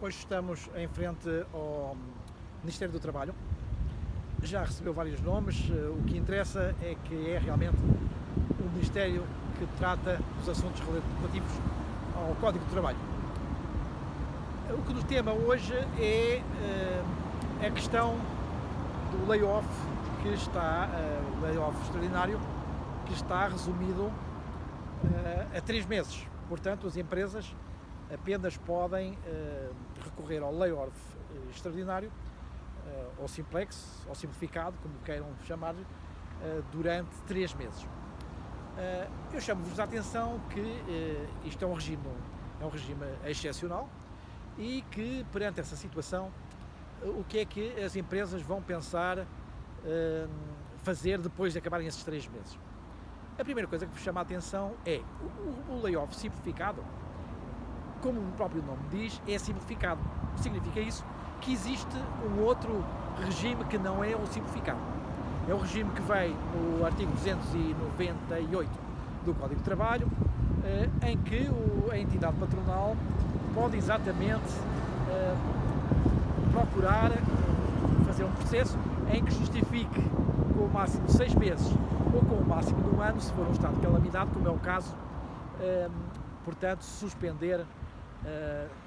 Hoje estamos em frente ao Ministério do Trabalho. Já recebeu vários nomes. O que interessa é que é realmente o Ministério que trata dos assuntos relativos ao Código do Trabalho. O que nos tema hoje é a questão do layoff o layoff extraordinário, que está resumido a 3 meses. Portanto, as empresas apenas podem recorrer ao layoff extraordinário, ou simplex, ou simplificado, como queiram chamar, durante 3 meses. Eu chamo-vos a atenção que isto é um regime excepcional e que, perante essa situação, o que é que as empresas vão pensar fazer depois de acabarem esses 3 meses? A primeira coisa que vos chama a atenção é o layoff simplificado. Como o próprio nome diz, é simplificado. Significa isso que existe um outro regime que não é o simplificado. É o regime que vem no artigo 298 do Código de Trabalho, em que a entidade patronal pode exatamente procurar fazer um processo em que justifique com o máximo de 6 meses ou com o máximo de 1 ano, se for um estado de calamidade, como é o caso, portanto, suspender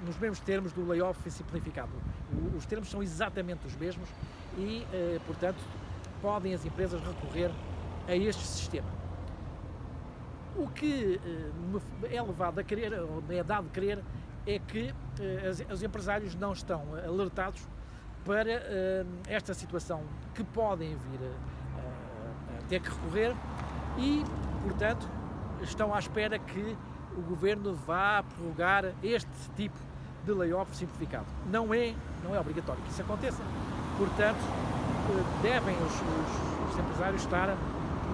nos mesmos termos do layoff simplificado. Os termos são exatamente os mesmos e, portanto, podem as empresas recorrer a este sistema. O que é levado a crer, ou é dado a crer, é que os empresários não estão alertados para esta situação que podem vir a ter que recorrer e, portanto, estão à espera que o Governo vá prorrogar este tipo de layoff simplificado. Não é obrigatório que isso aconteça, portanto, devem os empresários estar,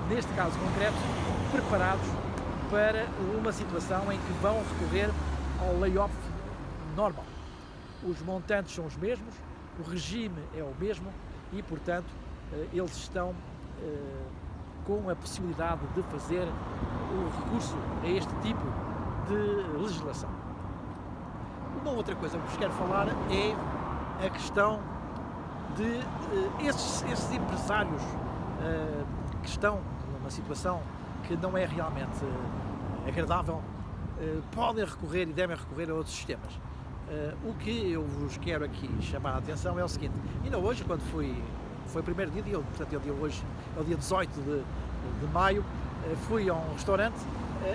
neste caso concreto, preparados para uma situação em que vão recorrer ao layoff normal. Os montantes são os mesmos, o regime é o mesmo e, portanto, eles estão com a possibilidade de fazer o recurso a este tipo de legislação. Uma outra coisa que vos quero falar é a questão de esses empresários que estão numa situação que não é realmente agradável, podem recorrer e devem recorrer a outros sistemas. O que eu vos quero aqui chamar a atenção é o seguinte: ainda hoje, quando foi o primeiro dia, portanto, hoje é o dia 18 de maio, fui a um restaurante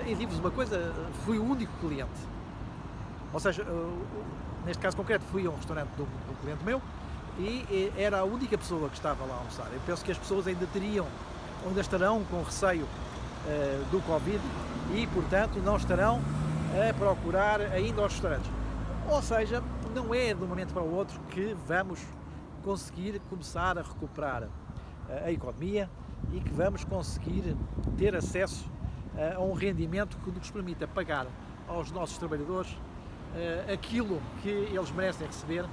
e digo-vos uma coisa, fui o único cliente. Ou seja, neste caso concreto, fui a um restaurante de um cliente meu e era a única pessoa que estava lá a almoçar. Eu penso que as pessoas ainda estarão com receio do Covid e, portanto, não estarão a procurar ainda aos restaurantes. Ou seja, não é de um momento para o outro que vamos conseguir começar a recuperar a economia e que vamos conseguir ter acesso a um rendimento que nos permita pagar aos nossos trabalhadores aquilo que eles merecem receber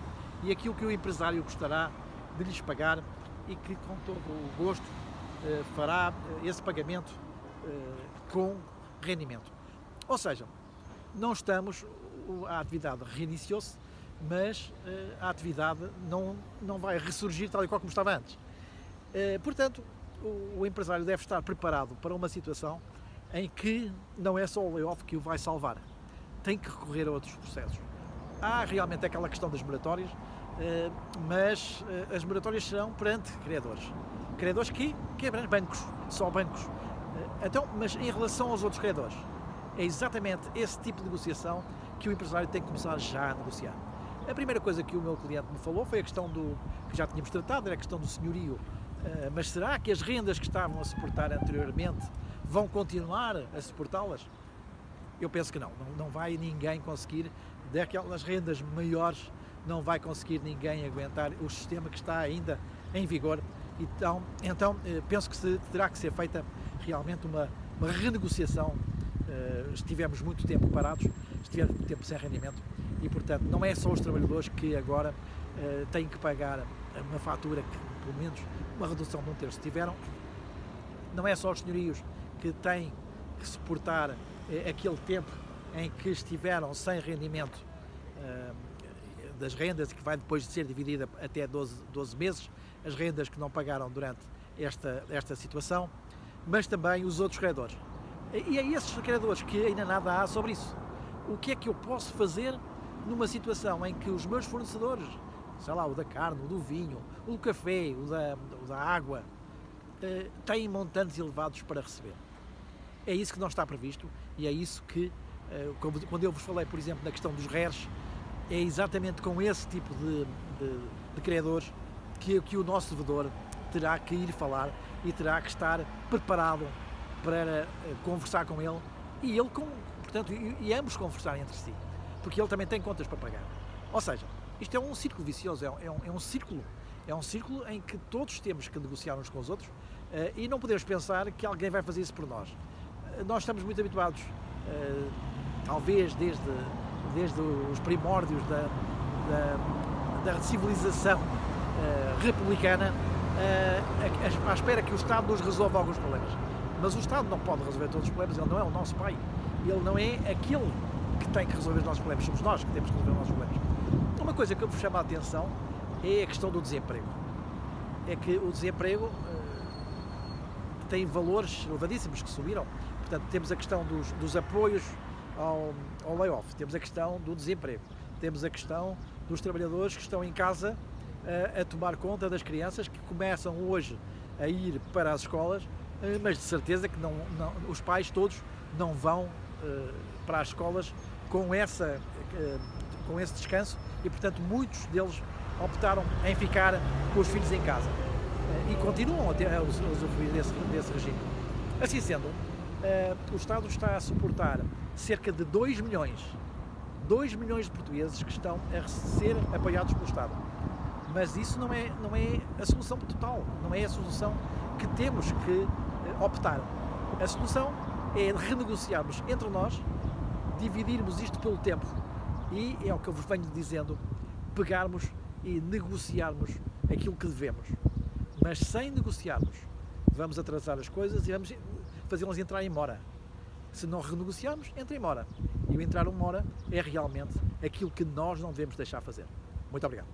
e aquilo que o empresário gostará de lhes pagar e que, com todo o gosto, fará esse pagamento com rendimento. Ou seja, a atividade reiniciou-se, mas a atividade não vai ressurgir tal e qual como estava antes. Portanto, o empresário deve estar preparado para uma situação em que não é só o layoff que o vai salvar, tem que recorrer a outros processos. Há realmente aquela questão das moratórias, mas as moratórias serão perante credores que abrangem bancos, só bancos. Então, mas em relação aos outros credores, é exatamente esse tipo de negociação que o empresário tem que começar já a negociar. A primeira coisa que o meu cliente me falou foi a questão que já tínhamos tratado, era a questão do senhorio. Mas será que as rendas que estavam a suportar anteriormente vão continuar a suportá-las? Eu penso que não vai ninguém conseguir, daquelas rendas maiores, não vai conseguir ninguém aguentar o sistema que está ainda em vigor. Então penso que terá que ser feita realmente uma renegociação. Estivemos muito tempo parados, estivemos muito tempo sem rendimento e, portanto, não é só os trabalhadores que agora têm que pagar uma fatura que, pelo menos, uma redução de 1/3 tiveram, não é só os senhorios que têm que suportar aquele tempo em que estiveram sem rendimento das rendas, que vai depois ser dividida até 12 meses, as rendas que não pagaram durante esta situação, mas também os outros credores. E é esses credores que ainda nada há sobre isso. O que é que eu posso fazer numa situação em que os meus fornecedores, sei lá, o da carne, o do vinho, o do café, o da água, têm montantes elevados para receber? É isso que não está previsto e é isso que, quando eu vos falei, por exemplo, na questão dos RERs, é exatamente com esse tipo de credores que o nosso devedor terá que ir falar e terá que estar preparado para conversar com ele e ele portanto, e ambos conversarem entre si, porque ele também tem contas para pagar. Ou seja, isto é um círculo vicioso, é um círculo em que todos temos que negociar uns com os outros e não podemos pensar que alguém vai fazer isso por nós. Nós estamos muito habituados, talvez desde os primórdios da civilização republicana, à espera que o Estado nos resolva alguns problemas. Mas o Estado não pode resolver todos os problemas, ele não é o nosso pai. Ele não é aquele que tem que resolver os nossos problemas, somos nós que temos que resolver os nossos problemas. Uma coisa que eu vos chamo a atenção é a questão do desemprego. É que o desemprego tem valores elevadíssimos que subiram. Portanto, temos a questão dos apoios ao layoff, temos a questão do desemprego, temos a questão dos trabalhadores que estão em casa a tomar conta das crianças que começam hoje a ir para as escolas, mas de certeza que os pais todos não vão para as escolas com esse descanso e, portanto, muitos deles optaram em ficar com os filhos em casa e continuam a usufruir desse regime. Assim sendo, o Estado está a suportar cerca de 2 milhões de portugueses que estão a ser apoiados pelo Estado. Mas isso não é a solução total, não é a solução que temos que optar. A solução é renegociarmos entre nós, dividirmos isto pelo tempo e, é o que eu vos venho dizendo, pegarmos e negociarmos aquilo que devemos. Mas sem negociarmos, vamos atrasar as coisas e vamos fazê-las entrar em mora. Se não renegociarmos, entra em mora. E o entrar em mora é realmente aquilo que nós não devemos deixar fazer. Muito obrigado.